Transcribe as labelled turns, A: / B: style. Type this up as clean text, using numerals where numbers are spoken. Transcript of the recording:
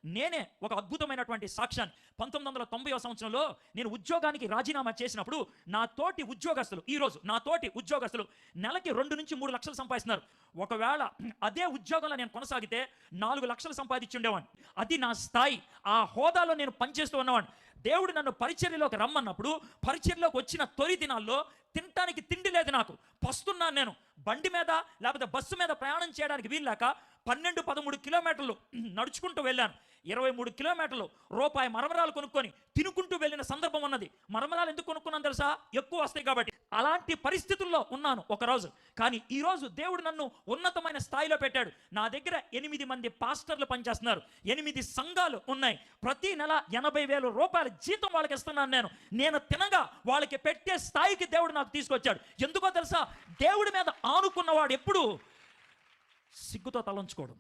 A: నేనే ఒక అద్భుతమైనటువంటి సాక్ష్యాన్ని 1990వ సంవత్సరంలో నేను ఉద్యోగానికి రాజీనామా చేసినప్పుడు నా తోటి ఉద్యోగస్తులు నెలకి 2 నుంచి 3 లక్షలు సంపాదిస్తున్నారు. ఒకవేళ అదే ఉద్యోగంలో నేను కొనసాగితే 4 లక్షలు సంపాదించి ఉండేవాడిని. అది నా స్థాయి. ఆ హోదాలో నేను పనిచేస్తూ ఉన్నవాడిని. దేవుడు నన్ను పరిచర్యలోకి రమ్మన్నప్పుడు పరిచర్యలోకి వచ్చిన తొలి దినాల్లో తినటానికి తిండి లేదు, నాకు పస్తున్నాను. నేను బండి మీద లేకపోతే బస్సు మీద ప్రయాణం చేయడానికి వీల్లేక 12-13 కిలోమీటర్లు నడుచుకుంటూ వెళ్ళాను. 23 కిలోమీటర్లు రూపాయి మరమరాలు కొనుక్కొని తినుకుంటూ వెళ్ళిన సందర్భం ఉన్నది. మరమరాలు ఎందుకు కొనుక్కున్నాను తెలుసా? ఎక్కువ వస్తాయి కాబట్టి. అలాంటి పరిస్థితుల్లో ఉన్నాను ఒకరోజు. కానీ ఈరోజు దేవుడు నన్ను ఉన్నతమైన స్థాయిలో పెట్టాడు. నా దగ్గర 8 మంది పాస్టర్లు పనిచేస్తున్నారు. 8 సంఘాలు ఉన్నాయి. ప్రతి నెల 80,000 రూపాయల జీతం వాళ్ళకి ఇస్తున్నాను. నేను తినగా వాళ్ళకి పెట్టే స్థాయికి దేవుడు నాకు తీసుకొచ్చాడు. ఎందుకో తెలుసా? దేవుడి మీద ఆనుకున్నవాడు ఎప్పుడు సిగ్గుతో తలంచుకోడు.